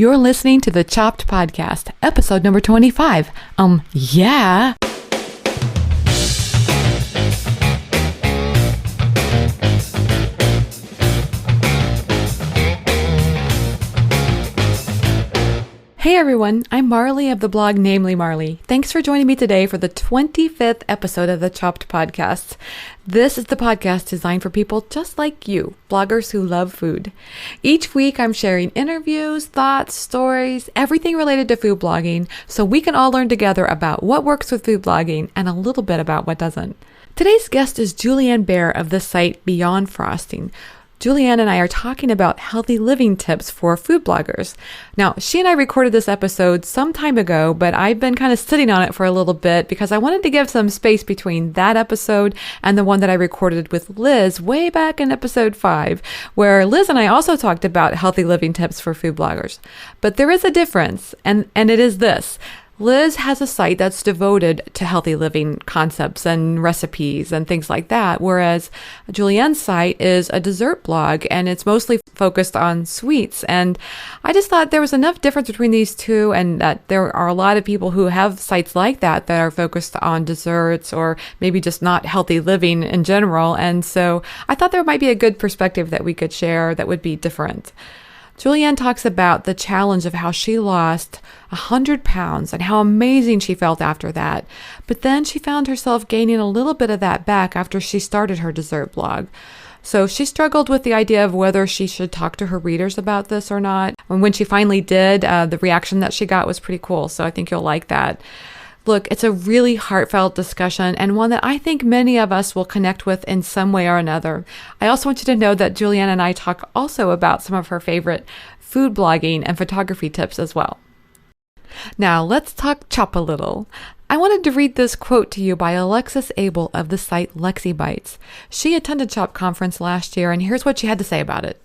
You're listening to the Chopped Podcast, episode number 25. Yeah. Hey everyone, I'm Marley of the blog Namely Marley. Thanks for joining me today for the 25th episode of the Chopped Podcast. This is the podcast designed for people just like you, bloggers who love food. Each week I'm sharing interviews, thoughts, stories, everything related to food blogging so we can all learn together about what works with food blogging and a little bit about what doesn't. Today's guest is Julianne Bayer of the site Beyond Frosting. Julianne and I are talking about healthy living tips for food bloggers. Now, she and I recorded this episode some time ago, but I've been kind of sitting on it for a little bit because I wanted to give some space between that episode and the one that I recorded with Liz way back in episode 5, where Liz and I also talked about healthy living tips for food bloggers. But there is a difference, and it is this. Liz has a site that's devoted to healthy living concepts and recipes and things like that, whereas Julianne's site is a dessert blog and it's mostly focused on sweets. And I just thought there was enough difference between these two and that there are a lot of people who have sites like that are focused on desserts or maybe just not healthy living in general. And so I thought there might be a good perspective that we could share that would be different. Julianne talks about the challenge of how she lost 100 pounds and how amazing she felt after that. But then she found herself gaining a little bit of that back after she started her dessert blog. So she struggled with the idea of whether she should talk to her readers about this or not. And when she finally did, the reaction that she got was pretty cool. So I think you'll like that. Look, it's a really heartfelt discussion and one that I think many of us will connect with in some way or another. I also want you to know that Julianne and I talk also about some of her favorite food blogging and photography tips as well. Now, let's talk chop a little. I wanted to read this quote to you by Alexis Abel of the site Lexi Bites. She attended Chop Conference last year, and here's what she had to say about it.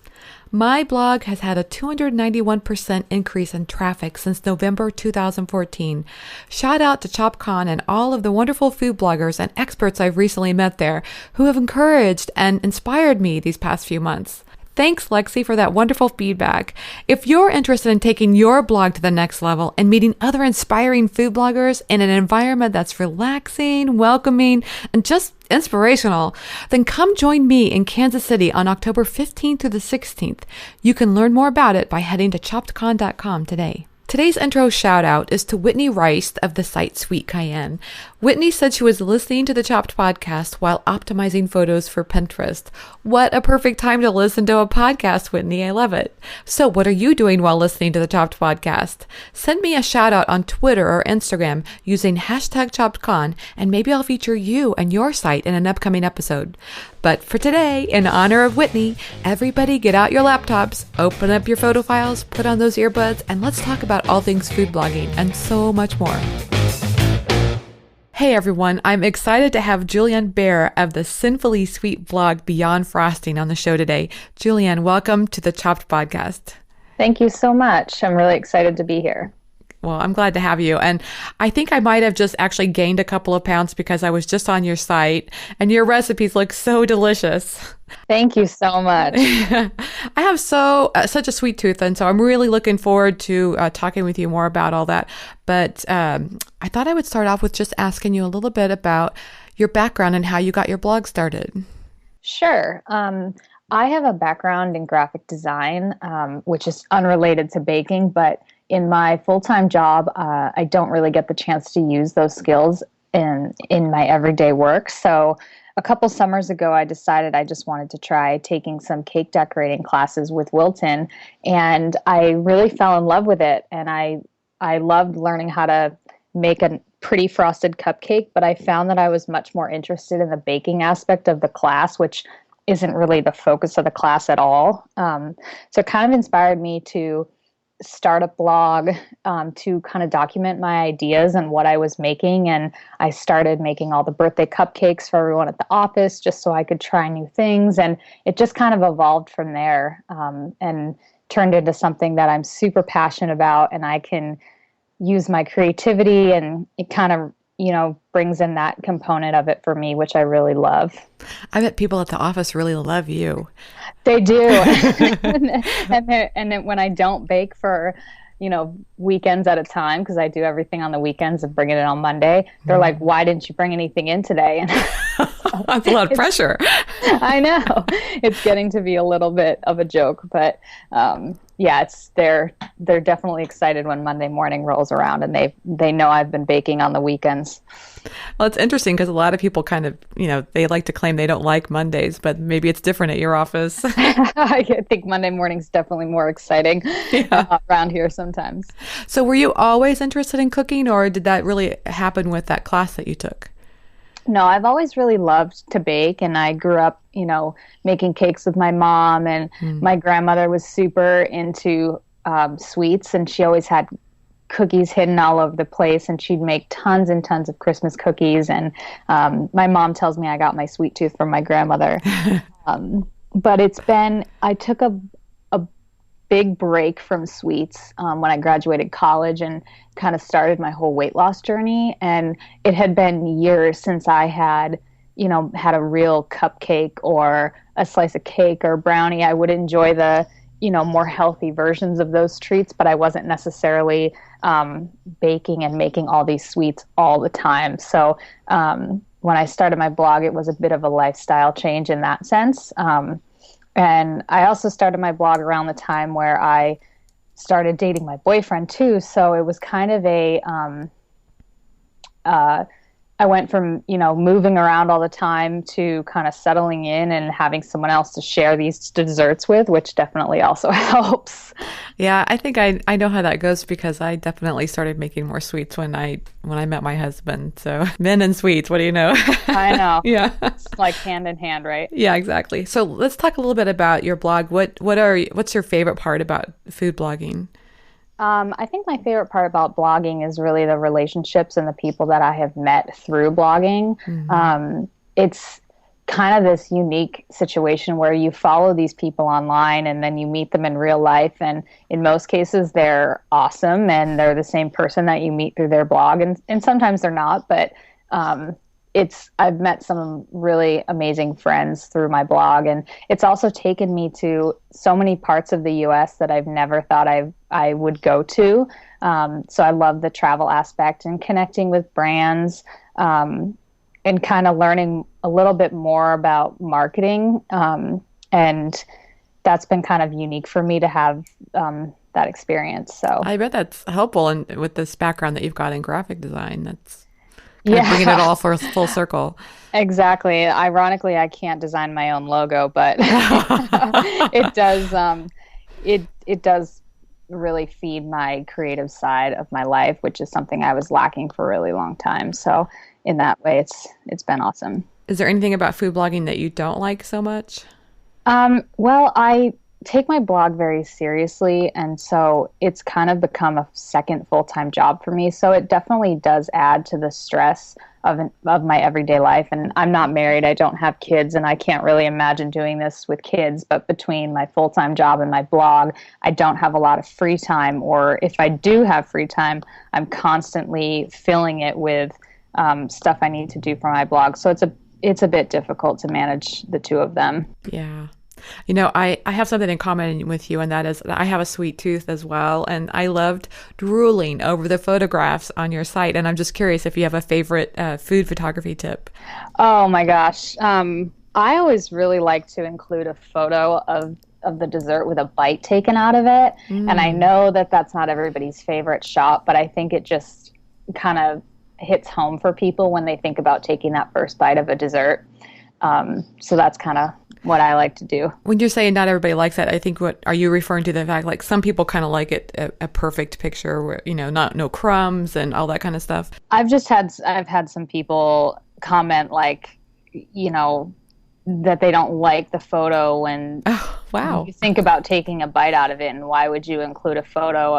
My blog has had a 291% increase in traffic since November 2014. Shout out to ChopCon and all of the wonderful food bloggers and experts I've recently met there who have encouraged and inspired me these past few months. Thanks, Lexi, for that wonderful feedback. If you're interested in taking your blog to the next level and meeting other inspiring food bloggers in an environment that's relaxing, welcoming, and just inspirational, then come join me in Kansas City on October 15th through the 16th. You can learn more about it by heading to choppedcon.com today. Today's intro shout out is to Whitney Rice of the site Sweet Cayenne. Whitney said she was listening to the Chopped Podcast while optimizing photos for Pinterest. What a perfect time to listen to a podcast, Whitney. I love it. So what are you doing while listening to the Chopped Podcast? Send me a shout out on Twitter or Instagram using hashtag ChoppedCon, and maybe I'll feature you and your site in an upcoming episode. But for today, in honor of Whitney, everybody get out your laptops, open up your photo files, put on those earbuds, and let's talk about all things food blogging and so much more. Hey everyone, I'm excited to have Julianne Bayer of the Sinfully Sweet blog Beyond Frosting on the show today. Julianne, welcome to the Chopped Podcast. Thank you so much. I'm really excited to be here. Well, I'm glad to have you. And I think I might have just actually gained a couple of pounds because I was just on your site and your recipes look so delicious. Thank you so much. I have such a sweet tooth, and so I'm really looking forward to talking with you more about all that. But I thought I would start off with just asking you a little bit about your background and how you got your blog started. Sure. I have a background in graphic design, which is unrelated to baking, but in my full-time job, I don't really get the chance to use those skills in my everyday work. So a couple summers ago, I decided I just wanted to try taking some cake decorating classes with Wilton, and I really fell in love with it. And I loved learning how to make a pretty frosted cupcake, but I found that I was much more interested in the baking aspect of the class, which isn't really the focus of the class at all. So it kind of inspired me to start a blog to kind of document my ideas and what I was making. And I started making all the birthday cupcakes for everyone at the office just so I could try new things. And it just kind of evolved from there and turned into something that I'm super passionate about, and I can use my creativity, and it kind of brings in that component of it for me, which I really love. I bet people at the office really love you. They do. and then when I don't bake for weekends at a time, because I do everything on the weekends and bring it in on Monday. They're like, why didn't you bring anything in today? And that's a lot of pressure. I know. It's getting to be a little bit of a joke, but yeah, they're definitely excited when Monday morning rolls around, and they know I've been baking on the weekends. Well, it's interesting because a lot of people kind of, they like to claim they don't like Mondays, but maybe it's different at your office. I think Monday morning's definitely more exciting around here sometimes. So were you always interested in cooking, or did that really happen with that class that you took? No, I've always really loved to bake, and I grew up, making cakes with my mom, and my grandmother was super into sweets, and she always had cookies hidden all over the place, and she'd make tons and tons of Christmas cookies. And my mom tells me I got my sweet tooth from my grandmother. But I took a big break from sweets when I graduated college and kind of started my whole weight loss journey. And it had been years since I had a real cupcake or a slice of cake or brownie. I would enjoy the more healthy versions of those treats, but I wasn't necessarily baking and making all these sweets all the time. So when I started my blog, it was a bit of a lifestyle change in that sense. And I also started my blog around the time where I started dating my boyfriend too. So it was kind of I went from, moving around all the time to kind of settling in and having someone else to share these desserts with, which definitely also helps. Yeah, I think I know how that goes, because I definitely started making more sweets when I met my husband. So men and sweets, what do you know? I know. Yeah. It's like hand in hand, right? Yeah, exactly. So let's talk a little bit about your blog. What's your favorite part about food blogging? I think my favorite part about blogging is really the relationships and the people that I have met through blogging. Mm-hmm. It's kind of this unique situation where you follow these people online and then you meet them in real life. And in most cases, they're awesome and they're the same person that you meet through their blog. And sometimes they're not, but I've met some really amazing friends through my blog, and it's also taken me to so many parts of the U.S. that I've never thought I would go to. So I love the travel aspect and connecting with brands, and kind of learning a little bit more about marketing. And that's been kind of unique for me to have that experience. So I bet that's helpful, and with this background that you've got in graphic design, that's bringing it all full circle. Exactly. Ironically, I can't design my own logo, but it does really feed my creative side of my life, which is something I was lacking for a really long time. So in that way, it's been awesome. Is there anything about food blogging that you don't like so much? Well, I take my blog very seriously, and so it's kind of become a second full-time job for me. So it definitely does add to the stress of my everyday life. And I'm not married, I don't have kids, and I can't really imagine doing this with kids. But between my full-time job and my blog, I don't have a lot of free time, or if I do have free time, I'm constantly filling it with stuff I need to do for my blog. So it's a bit difficult to manage the two of them. Yeah. I have something in common with you, and that is that I have a sweet tooth as well. And I loved drooling over the photographs on your site. And I'm just curious if you have a favorite food photography tip. Oh my gosh. I always really like to include a photo of the dessert with a bite taken out of it. And I know that that's not everybody's favorite shot, but I think it just kind of hits home for people when they think about taking that first bite of a dessert. So that's kind of what I like to do. When you're saying not everybody likes that, I think are you referring to the fact like some people kind of like it a perfect picture where, no crumbs and all that kind of stuff? I've had some people comment like, that they don't like the photo when you think about taking a bite out of it, and why would you include a photo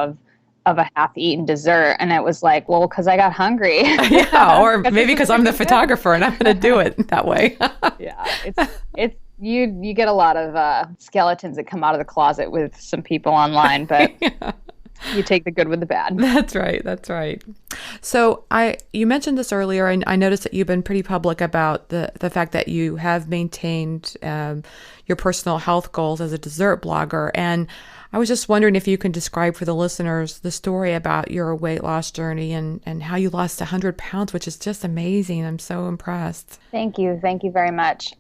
of a half-eaten dessert? And it was like, well, because I got hungry. Yeah, or maybe because I'm the photographer and I'm going to do it that way. Yeah, it's you get a lot of skeletons that come out of the closet with some people online, but yeah. You take the good with the bad. That's right. So you mentioned this earlier, and I noticed that you've been pretty public about the fact that you have maintained your personal health goals as a dessert blogger. And I was just wondering if you can describe for the listeners the story about your weight loss journey and how you lost 100 pounds, which is just amazing. I'm so impressed. Thank you. Thank you very much.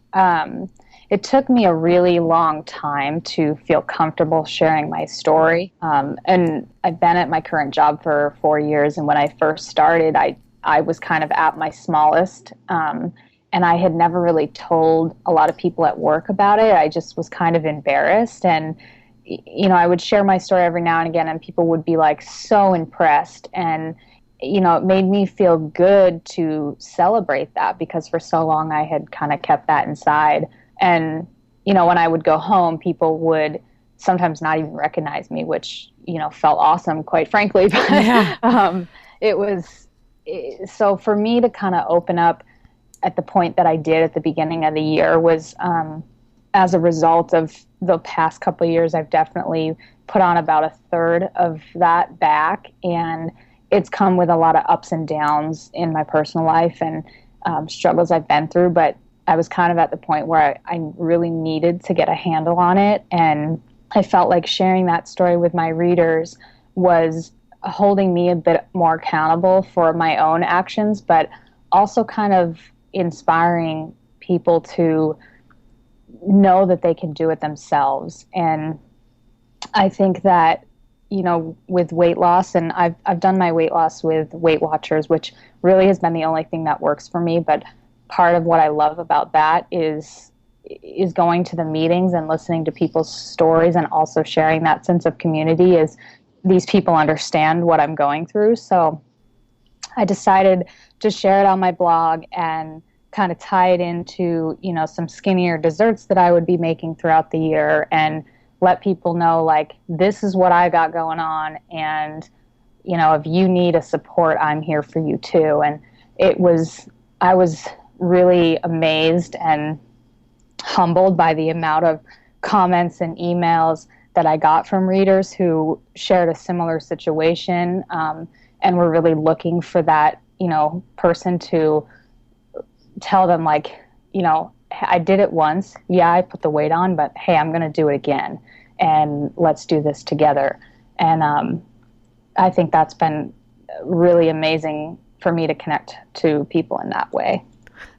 It took me a really long time to feel comfortable sharing my story. And I've been at my current job for 4 years. And when I first started, I was kind of at my smallest. And I had never really told a lot of people at work about it. I just was kind of embarrassed. And, I would share my story every now and again, and people would be like so impressed. And, it made me feel good to celebrate that, because for so long I had kind of kept that inside. And, when I would go home, people would sometimes not even recognize me, which, felt awesome, quite frankly. But Yeah. so for me to kind of open up at the point that I did at the beginning of the year was as a result of the past couple of years. I've definitely put on about a third of that back, and it's come with a lot of ups and downs in my personal life and struggles I've been through. But I was kind of at the point where I really needed to get a handle on it, and I felt like sharing that story with my readers was holding me a bit more accountable for my own actions, but also kind of inspiring people to know that they can do it themselves. And I think that, with weight loss, and I've done my weight loss with Weight Watchers, which really has been the only thing that works for me. But part of what I love about that is going to the meetings and listening to people's stories, and also sharing that sense of community, is these people understand what I'm going through. So I decided to share it on my blog and kind of tie it into, some skinnier desserts that I would be making throughout the year, and let people know, like, this is what I got going on. And, if you need a support, I'm here for you too. And I was really amazed and humbled by the amount of comments and emails that I got from readers who shared a similar situation, and were really looking for that, person to tell them, like, I did it once. Yeah, I put the weight on, but hey, I'm going to do it again, and let's do this together. And I think that's been really amazing for me to connect to people in that way.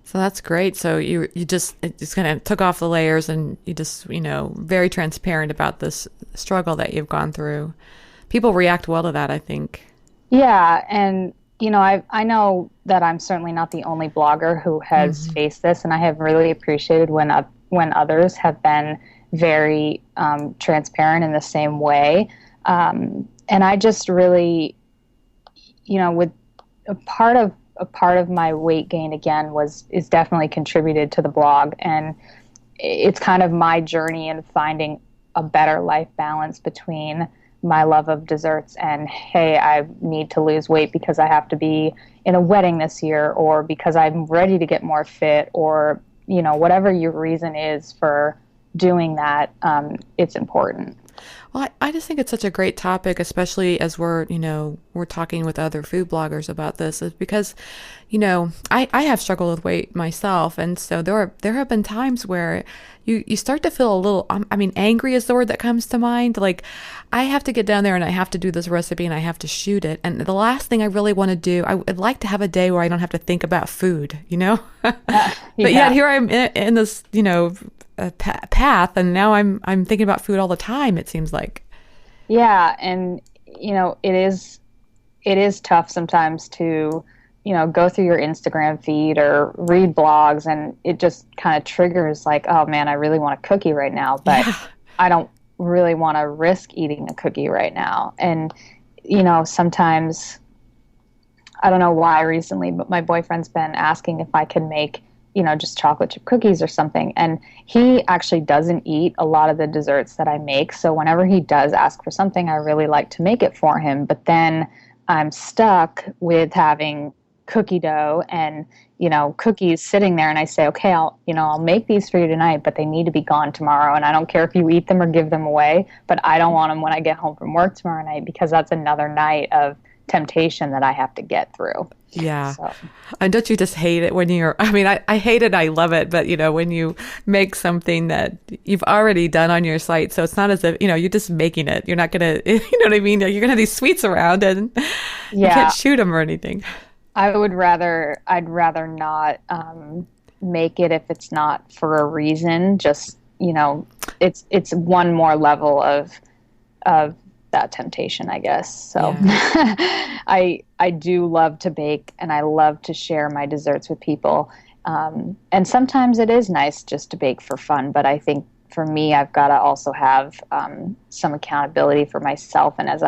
So that's great. So you just kind of took off the layers, and you just, very transparent about this struggle that you've gone through. People react well to that, I think. Yeah. And, I know that I'm certainly not the only blogger who has faced this, and I have really appreciated when others have been very transparent in the same way. And I just really, with a part of my weight gain again is definitely contributed to the blog, and it's kind of my journey in finding a better life balance between my love of desserts and, hey, I need to lose weight because I have to be in a wedding this year, or because I'm ready to get more fit, or whatever your reason is for doing that. It's important. Well, I just think it's such a great topic, especially as we're talking with other food bloggers about this, is because, I have struggled with weight myself. And so there have been times where you start to feel a little, angry is the word that comes to mind. Like, I have to get down there and I have to do this recipe and I have to shoot it. And the last thing I really want to do, I would like to have a day where I don't have to think about food, But yet here I'm in this, path, and now I'm thinking about food all the time, it seems like. Yeah. And, it is tough sometimes to, go through your Instagram feed or read blogs, and it just kind of triggers like, oh man, I really want a cookie right now, but I don't really want to risk eating a cookie right now. And, sometimes, I don't know why recently, but my boyfriend's been asking if I can make, just chocolate chip cookies or something. And he actually doesn't eat a lot of the desserts that I make. So whenever he does ask for something, I really like to make it for him. But then I'm stuck with having cookie dough and, cookies sitting there. And I say, okay, I'll make these for you tonight, but they need to be gone tomorrow. And I don't care if you eat them or give them away, but I don't want them when I get home from work tomorrow night, because that's another night of temptation that I have to get through. Yeah. So. And don't you just hate it when I hate it, I love it, but when you make something that you've already done on your site, so it's not as if, you're just making it. You're not going to, you know what I mean? You're going to have these sweets around and you can't shoot them or anything. I'd rather not make it if it's not for a reason. Just, it's one more level of that temptation, I guess. So yeah. I do love to bake, and I love to share my desserts with people. And sometimes it is nice just to bake for fun, but I think for me, I've got to also have some accountability for myself. And as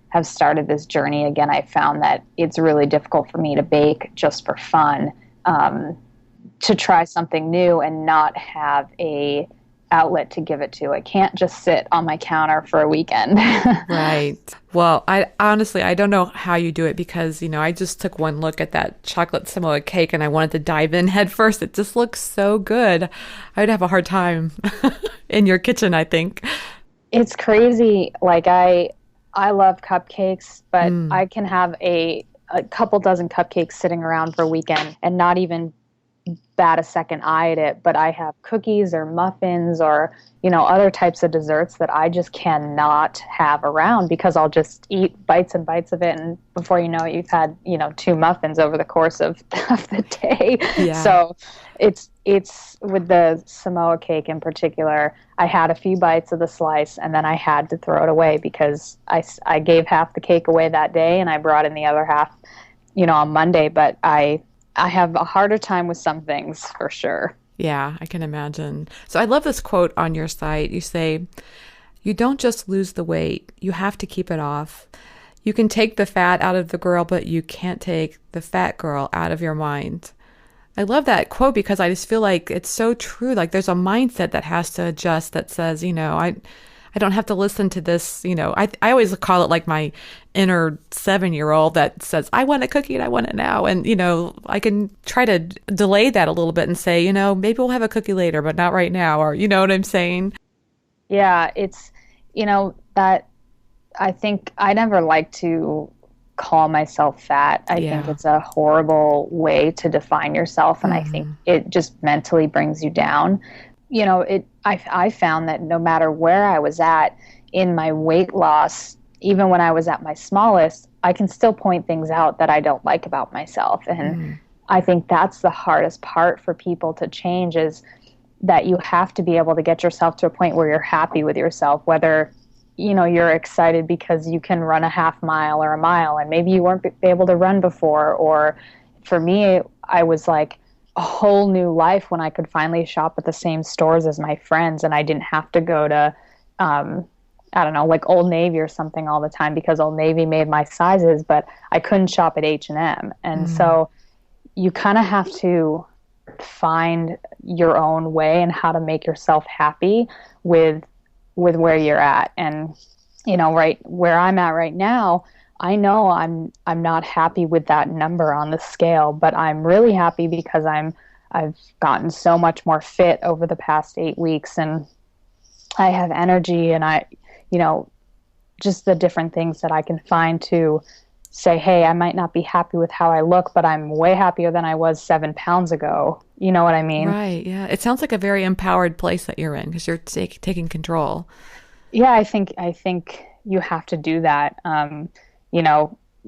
have started this journey again, I found that it's really difficult for me to bake just for fun, to try something new and not have a outlet to give it to. I can't just sit on my counter for a weekend. Right. Well, I honestly, I don't know how you do it because, I just took one look at that chocolate Samoa cake and I wanted to dive in head first. It just looks so good. I'd have a hard time in your kitchen, I think. It's crazy. Like I love cupcakes, but I can have a couple dozen cupcakes sitting around for a weekend and not even bat a second eye at it. But I have cookies or muffins or, other types of desserts that I just cannot have around because I'll just eat bites and bites of it. And before you know it, you've had, 2 muffins over the course of the day. Yeah. So it's with the Samoa cake in particular, I had a few bites of the slice and then I had to throw it away because I gave half the cake away that day and I brought in the other half, on Monday. But I have a harder time with some things for sure. Yeah, I can imagine. So I love this quote on your site. You say, "You don't just lose the weight, you have to keep it off. You can take the fat out of the girl, but you can't take the fat girl out of your mind." I love that quote because I just feel like it's so true. Like there's a mindset that has to adjust that says, I don't have to listen to this, I always call it like my inner 7-year-old that says, I want a cookie and I want it now. And, I can try to delay that a little bit and say, maybe we'll have a cookie later, but not right now. Or, you know what I'm saying? Yeah, it's, that I think I never like to call myself fat. I think it's a horrible way to define yourself. And I think it just mentally brings you down. I found that no matter where I was at in my weight loss, even when I was at my smallest, I can still point things out that I don't like about myself. And I think that's the hardest part for people to change is that you have to be able to get yourself to a point where you're happy with yourself, whether, you're excited because you can run a half mile or a mile and maybe you weren't able to run before. Or for me, I was like, a whole new life when I could finally shop at the same stores as my friends and I didn't have to go to, I don't know, like Old Navy or something all the time because Old Navy made my sizes, but I couldn't shop at H&M. And so you kind of have to find your own way and how to make yourself happy with where you're at. And, right where I'm at right now, I know I'm not happy with that number on the scale, but I'm really happy because I've gotten so much more fit over the past 8 weeks and I have energy and I, just the different things that I can find to say, hey, I might not be happy with how I look, but I'm way happier than I was 7 pounds ago. You know what I mean? Right. Yeah. It sounds like a very empowered place that you're in because you're taking control. Yeah, I think you have to do that.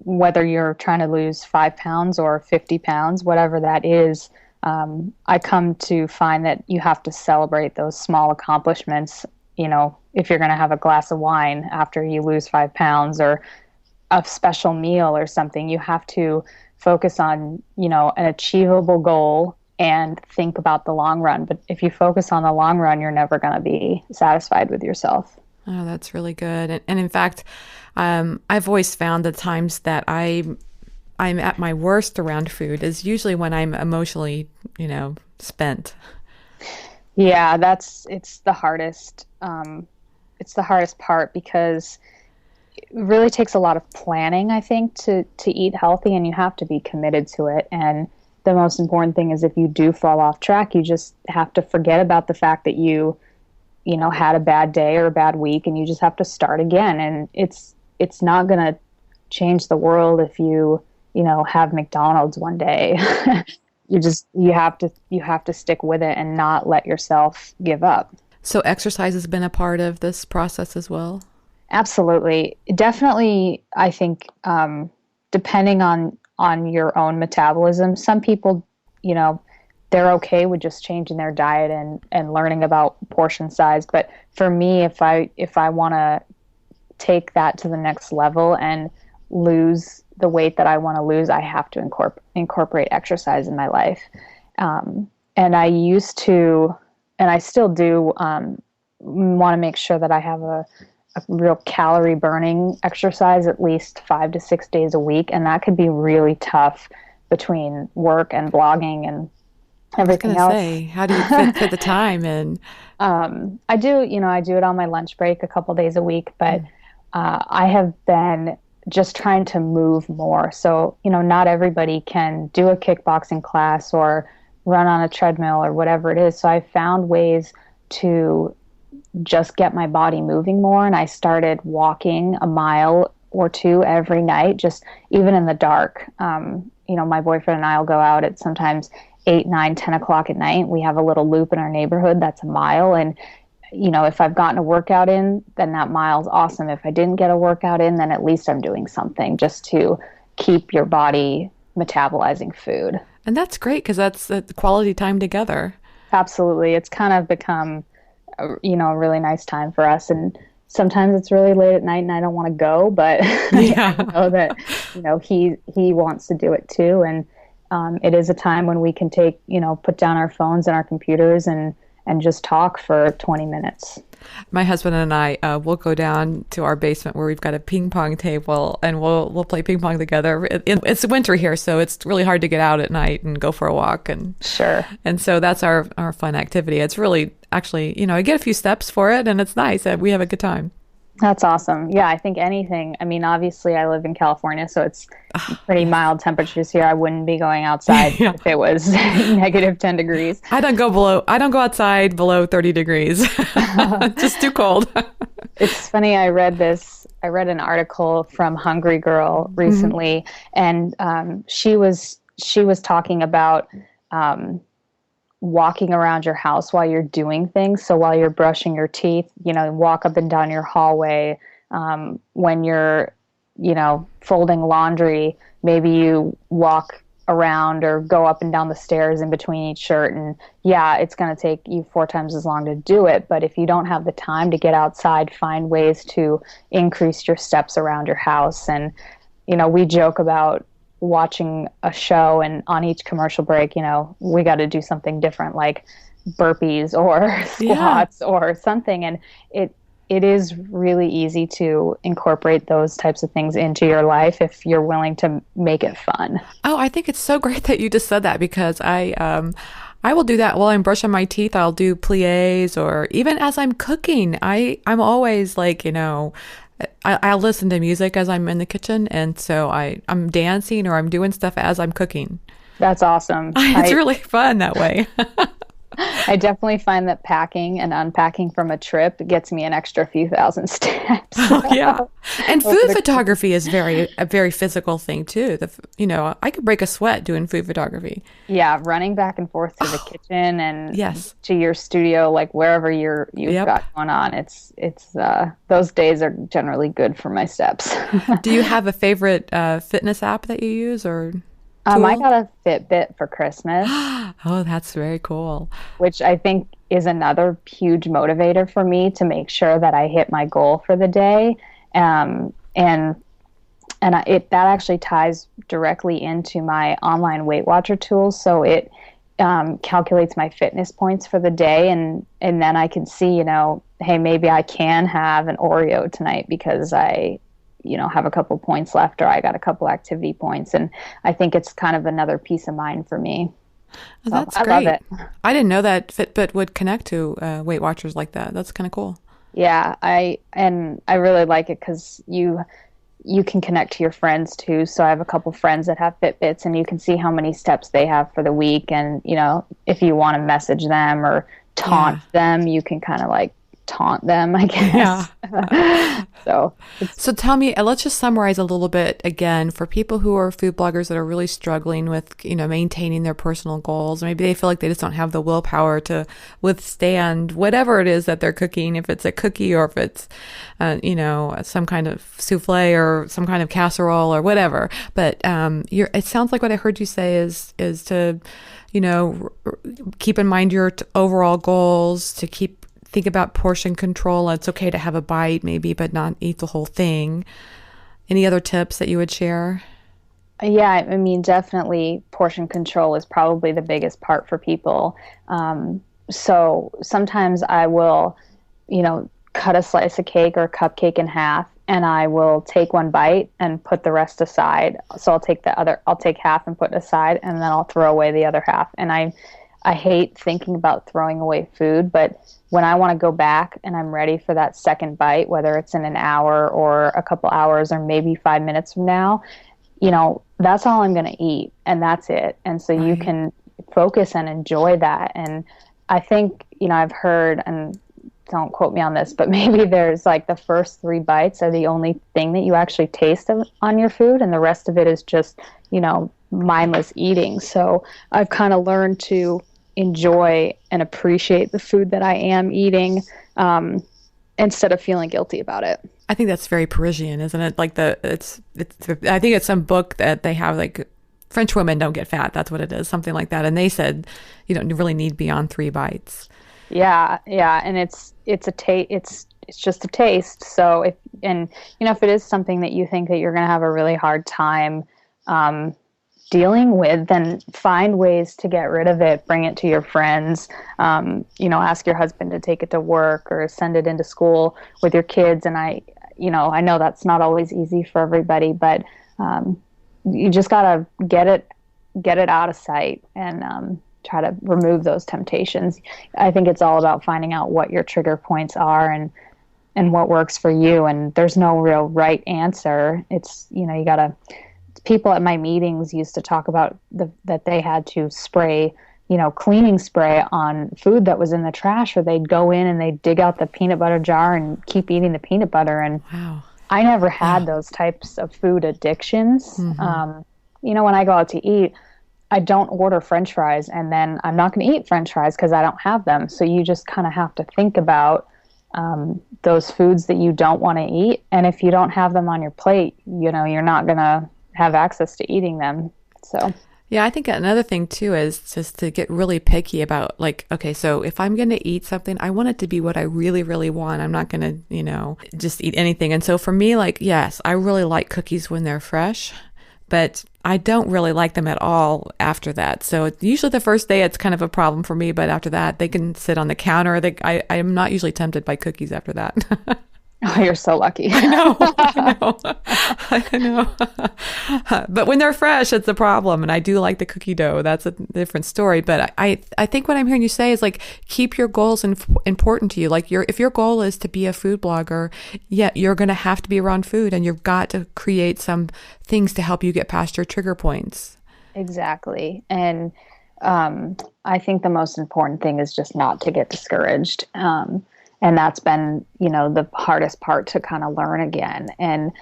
Whether you're trying to lose 5 pounds or 50 pounds, whatever that is, I come to find that you have to celebrate those small accomplishments. If you're going to have a glass of wine after you lose 5 pounds or a special meal or something, you have to focus on, an achievable goal and think about the long run. But if you focus on the long run, you're never going to be satisfied with yourself. Oh, that's really good. And in fact, I've always found the times that I'm at my worst around food is usually when I'm emotionally, spent. Yeah, it's the hardest. It's the hardest part because it really takes a lot of planning, I think, to eat healthy, and you have to be committed to it. And the most important thing is if you do fall off track, you just have to forget about the fact that you had a bad day or a bad week, and you just have to start again. And it's not going to change the world if you, have McDonald's one day. You have to stick with it and not let yourself give up. So exercise has been a part of this process as well? Absolutely. Definitely, I think, depending on your own metabolism, some people, they're okay with just changing their diet and learning about portion size. But for me, if I want to take that to the next level and lose the weight that I want to lose, I have to incorporate exercise in my life. And I used to, and I still do, want to make sure that I have a real calorie burning exercise at least 5 to 6 days a week. And that could be really tough between work and blogging and everything else. How do you fit the time in? I do it on my lunch break a couple days a week, but I have been just trying to move more. So, not everybody can do a kickboxing class or run on a treadmill or whatever it is. So I found ways to just get my body moving more. And I started walking a mile or two every night, just even in the dark. My boyfriend and I will go out at sometimes 8, 9, 10 o'clock at night. We have a little loop in our neighborhood that's a mile. And, if I've gotten a workout in, then that mile's awesome. If I didn't get a workout in, then at least I'm doing something just to keep your body metabolizing food. And that's great because that's the quality time together. Absolutely. It's kind of become, a really nice time for us. And sometimes it's really late at night and I don't want to go, but Yeah. I know that, he wants to do it too. And it is a time when we can put down our phones and our computers and just talk for 20 minutes. My husband and I will go down to our basement where we've got a ping pong table and we'll play ping pong together. It's winter here, so it's really hard to get out at night and go for a walk. And sure. And so that's our fun activity. It's really actually, I get a few steps for it and it's nice. We have a good time. That's awesome. Yeah, I think anything. I mean, obviously I live in California, so it's pretty mild temperatures here. I wouldn't be going outside if it was negative 10 degrees. I don't go outside below 30 degrees. It's just too cold. It's funny. I read an article from Hungry Girl recently, and she was talking about walking around your house while you're doing things. So while you're brushing your teeth, walk up and down your hallway. When you're, folding laundry, maybe you walk around or go up and down the stairs in between each shirt. And yeah, it's going to take you 4 times as long to do it. But if you don't have the time to get outside, find ways to increase your steps around your house. And, we joke about watching a show and on each commercial break, we got to do something different, like burpees or squats or something. And it is really easy to incorporate those types of things into your life if you're willing to make it fun. Oh, I think it's so great that you just said that because I will do that while I'm brushing my teeth. I'll do plies, or even as I'm cooking. I'm always like, I'll listen to music as I'm in the kitchen, and so I'm dancing or I'm doing stuff as I'm cooking. That's awesome. It's really fun that way. I definitely find that packing and unpacking from a trip gets me an extra few thousand steps. Oh, yeah. And food photography is a very physical thing too. I could break a sweat doing food photography. Yeah, running back and forth to the kitchen and to your studio, like wherever you've got going on. It's those days are generally good for my steps. Do you have a favorite fitness app that you use or I got a Fitbit for Christmas. Oh, that's very cool. Which I think is another huge motivator for me to make sure that I hit my goal for the day. That actually ties directly into my online Weight Watcher tool. So it calculates my fitness points for the day, and then I can see, hey, maybe I can have an Oreo tonight because I have a couple points left, or I got a couple activity points. And I think it's kind of another peace of mind for me. Oh, that's great. I love it. I didn't know that Fitbit would connect to Weight Watchers like that. That's kind of cool. Yeah, I really like it because you can connect to your friends too. So I have a couple friends that have Fitbits, and you can see how many steps they have for the week. And, if you want to message them or taunt them, you can kind of like taunt them, I guess. Yeah. So, So tell me, let's just summarize a little bit again for people who are food bloggers that are really struggling with, maintaining their personal goals. Maybe they feel like they just don't have the willpower to withstand whatever it is that they're cooking, if it's a cookie or if it's, some kind of souffle or some kind of casserole or whatever. But it sounds like what I heard you say is to, keep in mind your overall goals, to think about portion control. It's okay to have a bite maybe, but not eat the whole thing. Any other tips that you would share? Yeah, I mean, definitely portion control is probably the biggest part for people. So sometimes I will, cut a slice of cake or a cupcake in half, and I will take one bite and put the rest aside. So I'll take half and put it aside, and then I'll throw away the other half. And I hate thinking about throwing away food, but when I want to go back and I'm ready for that second bite, whether it's in an hour or a couple hours or maybe 5 minutes from now, that's all I'm going to eat, and that's it. And so you can focus and enjoy that. And I think, I've heard, and don't quote me on this, but maybe there's like the first 3 bites are the only thing that you actually taste on your food, and the rest of it is just, mindless eating. So I've kind of learned to enjoy and appreciate the food that I am eating, instead of feeling guilty about it. I think that's very Parisian, isn't it? Like I think it's some book that they have, like, French women don't get fat. That's what it is, something like that. And they said you don't really need beyond 3 bites. Yeah, and it's just a taste. So if it is something that you think that you're going to have a really hard time dealing with, then find ways to get rid of it. Bring it to your friends. Ask your husband to take it to work or send it into school with your kids. And I know that's not always easy for everybody, but you just gotta get it out of sight and try to remove those temptations. I think it's all about finding out what your trigger points are and what works for you. And there's no real right answer. It's, you gotta. People at my meetings used to talk about that they had to spray, cleaning spray on food that was in the trash, or they'd go in and they'd dig out the peanut butter jar and keep eating the peanut butter. And wow. I never had those types of food addictions. Mm-hmm. When I go out to eat, I don't order French fries, and then I'm not going to eat French fries because I don't have them. So you just kind of have to think about those foods that you don't want to eat. And if you don't have them on your plate, you're not going to have access to eating them. So yeah, I think another thing too is just to get really picky about, like, okay, so if I'm going to eat something, I want it to be what I really, really want. I'm not going to, just eat anything. And so for me, like, yes, I really like cookies when they're fresh, but I don't really like them at all after that. So usually the first day it's kind of a problem for me, but after that they can sit on the counter. I'm not usually tempted by cookies after that. Oh, you're so lucky. I know. But when they're fresh, it's a problem. And I do like the cookie dough. That's a different story. But I think what I'm hearing you say is, like, keep your goals important to you. Like, if your goal is to be a food blogger, yeah, you're going to have to be around food, and you've got to create some things to help you get past your trigger points. Exactly. And I think the most important thing is just not to get discouraged. And that's been, the hardest part to kind of learn again. And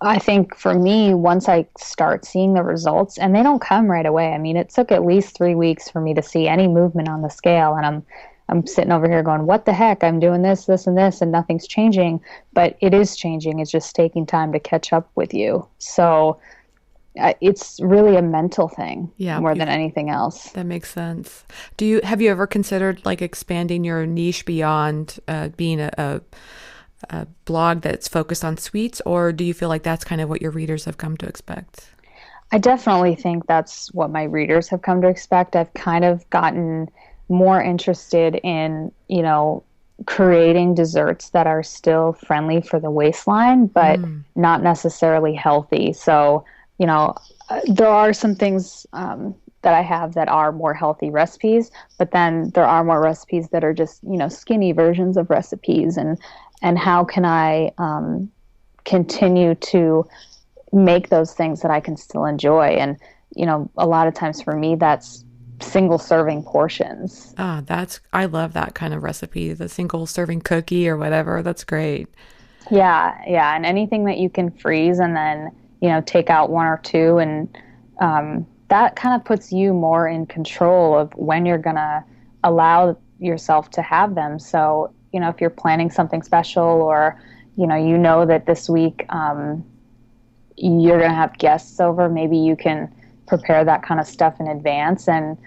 I think for me, once I start seeing the results, and they don't come right away. I mean, it took at least 3 weeks for me to see any movement on the scale. And I'm sitting over here going, what the heck? I'm doing this, this, and this, and nothing's changing. But it is changing. It's just taking time to catch up with you. So it's really a mental thing more than anything else. That makes sense. Have you ever considered, like, expanding your niche beyond being a blog that's focused on sweets, or do you feel like that's kind of what your readers have come to expect? I definitely think that's what my readers have come to expect. I've kind of gotten more interested in, creating desserts that are still friendly for the waistline, but not necessarily healthy. So there are some things that I have that are more healthy recipes, but then there are more recipes that are just, skinny versions of recipes. And how can I continue to make those things that I can still enjoy? And, a lot of times for me, that's single serving portions. Ah, I love that kind of recipe, the single serving cookie or whatever. That's great. Yeah, yeah, and anything that you can freeze and then, take out one or two, and that kind of puts you more in control of when you're gonna allow yourself to have them. So, if you're planning something special, or that this week you're gonna have guests over, maybe you can prepare that kind of stuff in advance and,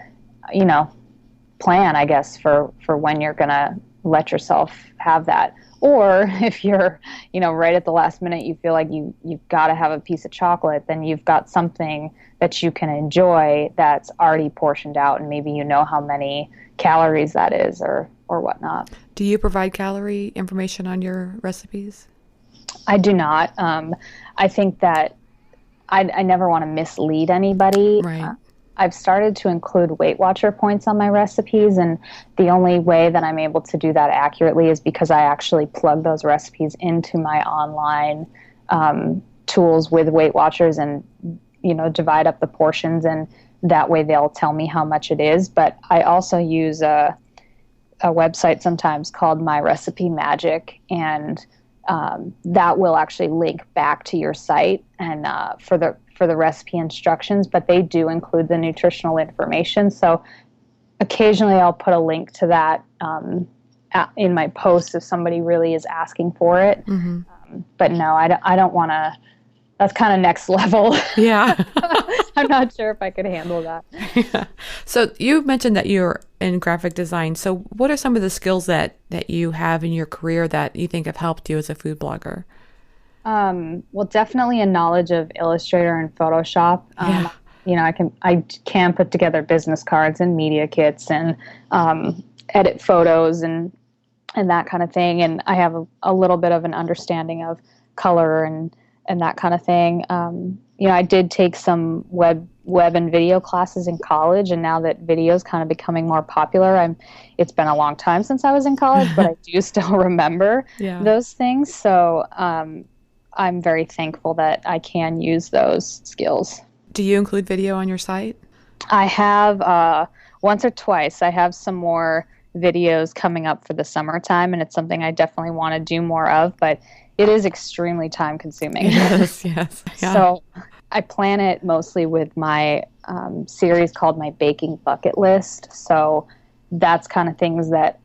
plan, I guess, for when you're gonna let yourself have that. Or if you're, right at the last minute, you feel like you've got to have a piece of chocolate, then you've got something that you can enjoy that's already portioned out, and maybe you know how many calories that is, or whatnot. Do you provide calorie information on your recipes? I do not. I think that I never want to mislead anybody. Right. I've started to include Weight Watcher points on my recipes, and the only way that I'm able to do that accurately is because I actually plug those recipes into my online tools with Weight Watchers, and divide up the portions, and that way they'll tell me how much it is. But I also use a website sometimes called My Recipe Magic, and that will actually link back to your site and for the recipe instructions, but they do include the nutritional information. So occasionally I'll put a link to that in my post if somebody really is asking for it. Mm-hmm. But no, I don't want to. That's kind of next level. Yeah. I'm not sure if I could handle that. Yeah. So you mentioned that you're in graphic design. So what are some of the skills that you have in your career that you think have helped you as a food blogger? Well, definitely a knowledge of Illustrator and Photoshop. Yeah. I can put together business cards and media kits and edit photos and that kind of thing. And I have a little bit of an understanding of color and that kind of thing. I did take some web and video classes in college, and now that video is kind of becoming more popular, it's been a long time since I was in college, but I do still remember those things. So I'm very thankful that I can use those skills. Do you include video on your site? I have once or twice. I have some more videos coming up for the summertime, and it's something I definitely want to do more of, but it is extremely time consuming. Yes. Yeah. So I plan it mostly with my series called My Baking Bucket List. So that's kind of things that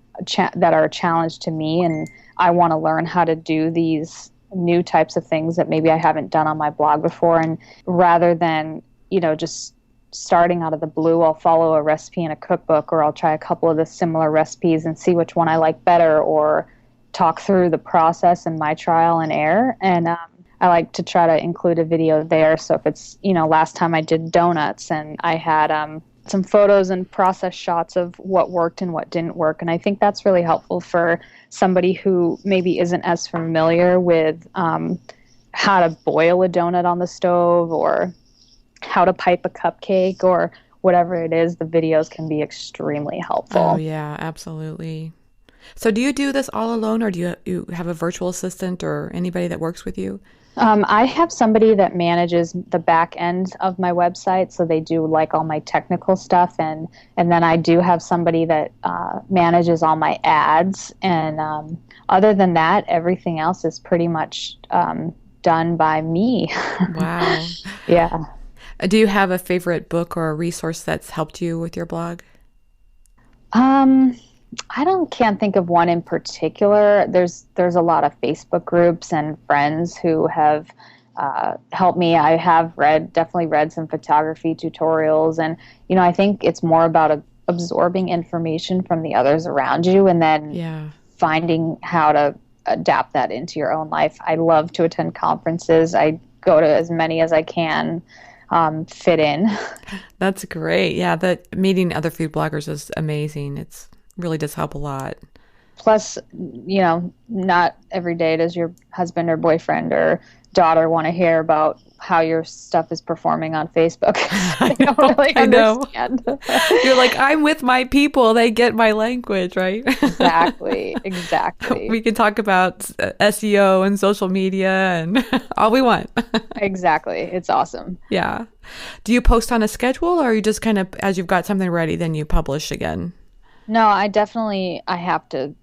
are a challenge to me, and I want to learn how to do these new types of things that maybe I haven't done on my blog before. And rather than, just starting out of the blue, I'll follow a recipe in a cookbook, or I'll try a couple of the similar recipes and see which one I like better, or talk through the process and my trial and error. And I like to try to include a video there. So if it's, last time I did donuts, and I had some photos and process shots of what worked and what didn't work. And I think that's really helpful for somebody who maybe isn't as familiar with how to boil a donut on the stove, or how to pipe a cupcake, or whatever it is. The videos can be extremely helpful. Oh, yeah, absolutely. So do you do this all alone, or do you have a virtual assistant or anybody that works with you? I have somebody that manages the back end of my website, so they do like all my technical stuff, and then I do have somebody that manages all my ads, and other than that, everything else is pretty much done by me. Wow. Yeah. Do you have a favorite book or a resource that's helped you with your blog? I can't think of one in particular. There's a lot of Facebook groups and friends who have helped me. I have definitely read some photography tutorials, and I think it's more about absorbing information from the others around you, and then finding how to adapt that into your own life. I love to attend conferences. I go to as many as I can fit in. That's great. Yeah, meeting other food bloggers is amazing. It's really does help a lot. Plus, not every day does your husband or boyfriend or daughter want to hear about how your stuff is performing on Facebook. I They don't know, really I know. understand. You're like, I'm with my people. They get my language, right? Exactly, exactly, We can talk about SEO and social media and all we want. exactly. It's awesome. Yeah. Do you post on a schedule or are you just kind of, as you've got something ready, then you publish again? No, I have to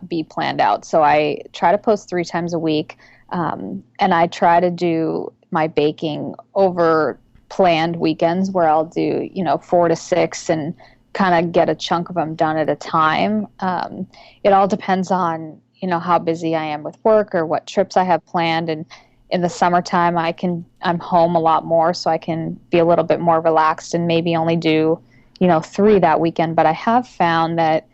be planned out. So I try to post 3 times a week, and I try to do my baking over planned weekends where I'll do 4 to 6 and kind of get a chunk of them done at a time. It all depends on how busy I am with work or what trips I have planned. And in the summertime, I'm home a lot more, so I can be a little bit more relaxed and maybe only do 3 that weekend. But I have found that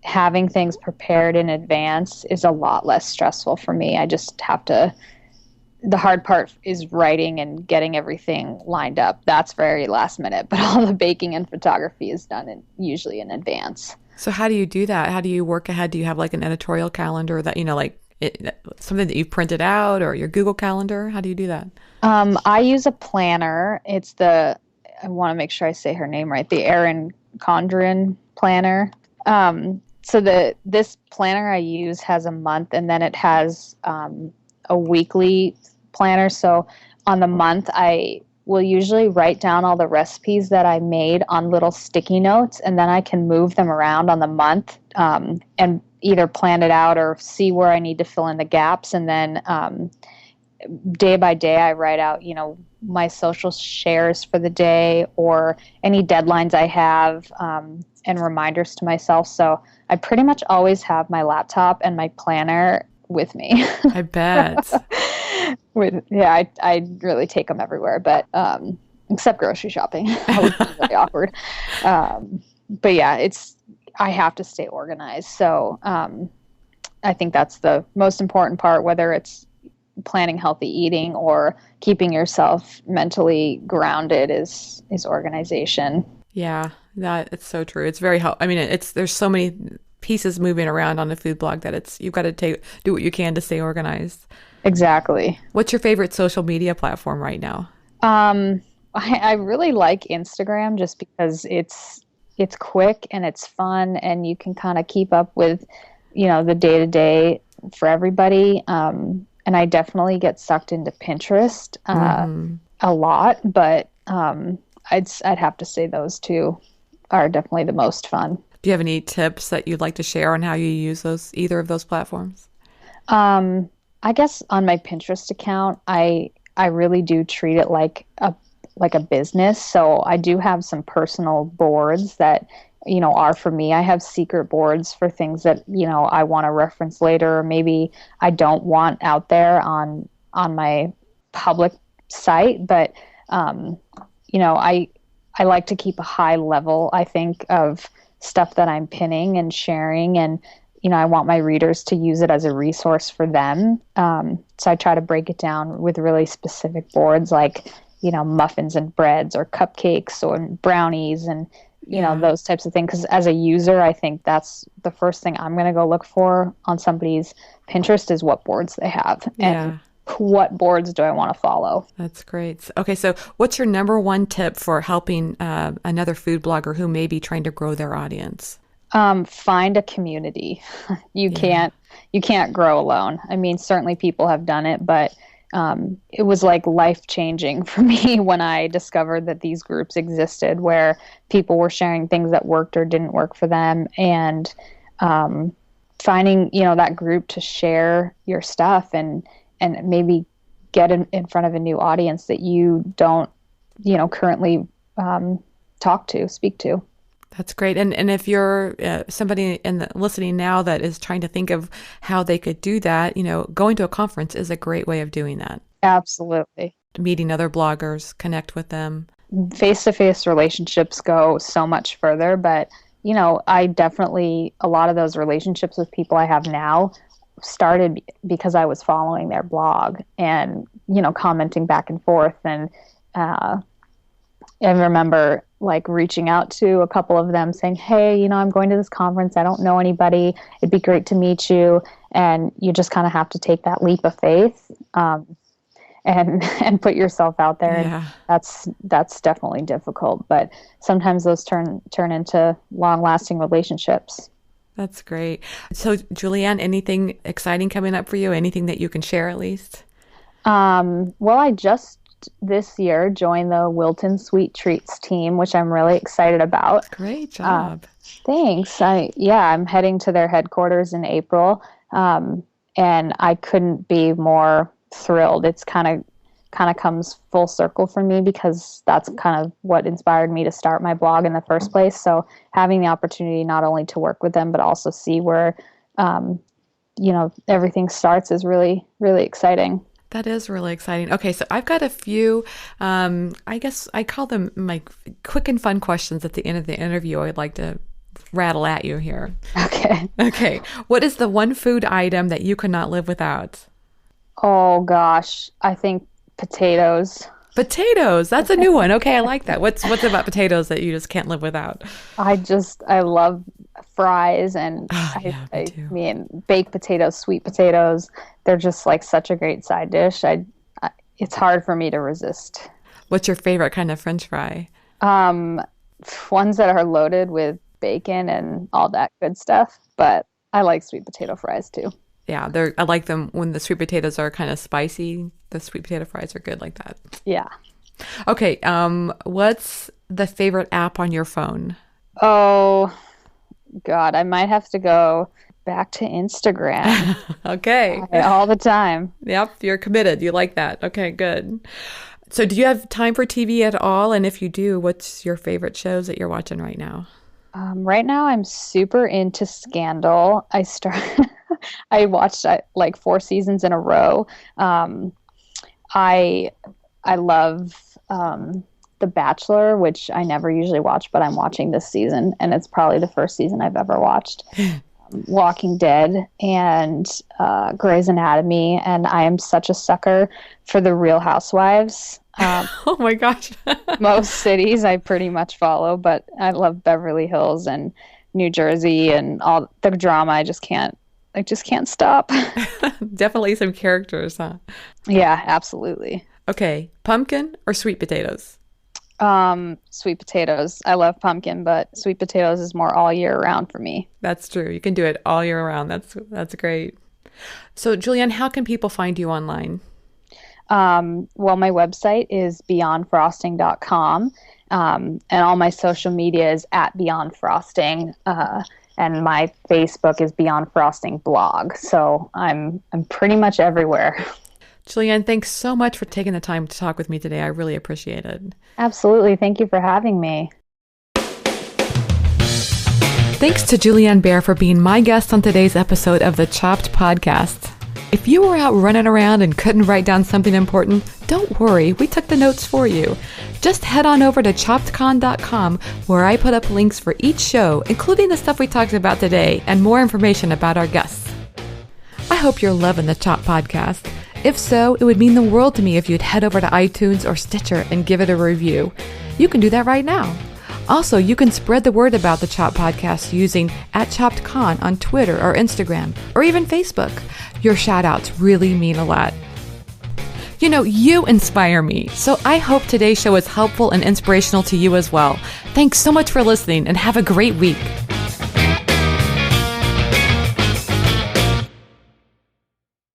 having things prepared in advance is a lot less stressful for me. I just have to, the hard part is writing and getting everything lined up. That's very last minute, but all the baking and photography is done usually in advance. So how do you do that? How do you work ahead? Do you have like an editorial calendar that, something that you've printed out or your Google Calendar? How do you do that? I use a planner. I want to make sure I say her name right, the Erin Condren planner. So this planner I use has a month, and then it has a weekly planner. So on the month, I will usually write down all the recipes that I made on little sticky notes, and then I can move them around on the month and either plan it out or see where I need to fill in the gaps. And then day by day, I write out, my social shares for the day or any deadlines I have and reminders to myself. So I pretty much always have my laptop and my planner with me. I bet. I really take them everywhere, but except grocery shopping. That would be really awkward. But yeah, I have to stay organized. So I think that's the most important part, whether it's planning healthy eating or keeping yourself mentally grounded is organization. Yeah, it's so true. It's very helpful. I mean, there's so many pieces moving around on a food blog that you've got to do what you can to stay organized. Exactly. What's your favorite social media platform right now? I really like Instagram just because it's quick and it's fun and you can kind of keep up with, the day to day for everybody. And I definitely get sucked into Pinterest a lot, but I'd have to say those two are definitely the most fun. Do you have any tips that you'd like to share on how you use either of those platforms? I guess on my Pinterest account, I really do treat it like a business. So I do have some personal boards that are for me. I have secret boards for things that I want to reference later, or maybe I don't want out there on my public site. But I like to keep a high level, I think, of stuff that I'm pinning and sharing, and I want my readers to use it as a resource for them. So I try to break it down with really specific boards like muffins and breads or cupcakes or brownies and those types of things. Because as a user, I think that's the first thing I'm going to go look for on somebody's Pinterest is what boards they have and what boards do I want to follow. That's great. Okay, so what's your number one tip for helping another food blogger who may be trying to grow their audience? Find a community. You can't grow alone. I mean, certainly people have done it, but it was like life-changing for me when I discovered that these groups existed where people were sharing things that worked or didn't work for them, and finding that group to share your stuff and maybe get in front of a new audience that you don't currently speak to. That's great. And if you're somebody listening now that is trying to think of how they could do that, going to a conference is a great way of doing that. Absolutely. Meeting other bloggers, connect with them. Face-to-face relationships go so much further, but, I definitely, a lot of those relationships with people I have now started because I was following their blog and, commenting back and forth. And I remember like reaching out to a couple of them saying, hey, I'm going to this conference. I don't know anybody. It'd be great to meet you. And you just kind of have to take that leap of faith, and put yourself out there. Yeah. And that's definitely difficult, but sometimes those turn into long-lasting relationships. That's great. So Julianne, anything exciting coming up for you? Anything that you can share at least? Well, I just this year joined the Wilton Sweet Treats team, which I'm really excited about. Great job. Thanks. I'm heading to their headquarters in April. And I couldn't be more thrilled. It's kind of comes full circle for me because that's kind of what inspired me to start my blog in the first place. So having the opportunity not only to work with them, but also see where, everything starts is really, really exciting. That is really exciting. Okay, so I've got a few, I guess I call them my quick and fun questions at the end of the interview I'd like to rattle at you here. Okay. What is the one food item that you could not live without? Oh, gosh. I think potatoes. Potatoes. That's a new one. Okay, I like that. What's about potatoes that you just can't live without? I love fries and me too. I mean, baked potatoes, sweet potatoes. They're just like such a great side dish. It's hard for me to resist. What's your favorite kind of French fry? Ones that are loaded with bacon and all that good stuff, but I like sweet potato fries too. Yeah, I like them when the sweet potatoes are kind of spicy. The sweet potato fries are good like that. Yeah. Okay, what's the favorite app on your phone? Oh, God, I might have to go back to Instagram. Okay. All the time. Yep, you're committed. You like that. Okay, good. So do you have time for TV at all? And if you do, what's your favorite shows that you're watching right now? Right now, I'm super into Scandal. I watched like 4 seasons in a row. I love The Bachelor, which I never usually watch, but I'm watching this season, and it's probably the first season I've ever watched. Walking Dead and Grey's Anatomy, and I am such a sucker for the Real Housewives. Oh my gosh. Most cities I pretty much follow, but I love Beverly Hills and New Jersey and all the drama. I just can't stop. Definitely some characters, huh? Yeah, absolutely. Okay, pumpkin or sweet potatoes? Sweet potatoes. I love pumpkin, but sweet potatoes is more all year round for me. That's true. You can do it all year round. That's great. So, Julianne, how can people find you online? Well, my website is beyondfrosting.com, and all my social media is at Beyond Frosting, and my Facebook is Beyond Frosting blog. So I'm pretty much everywhere. Julianne, thanks so much for taking the time to talk with me today. I really appreciate it. Absolutely. Thank you for having me. Thanks to Julianne Bayer for being my guest on today's episode of the Chopped Podcast. If you were out running around and couldn't write down something important, don't worry, we took the notes for you. Just head on over to choppedcon.com where I put up links for each show, including the stuff we talked about today and more information about our guests. I hope you're loving the Chopped Podcast. If so, it would mean the world to me if you'd head over to iTunes or Stitcher and give it a review. You can do that right now. Also, you can spread the word about the Chopped Podcast using @ChoppedCon on Twitter or Instagram, or even Facebook. Your shout-outs really mean a lot. You know, you inspire me, so I hope today's show is helpful and inspirational to you as well. Thanks so much for listening, and have a great week.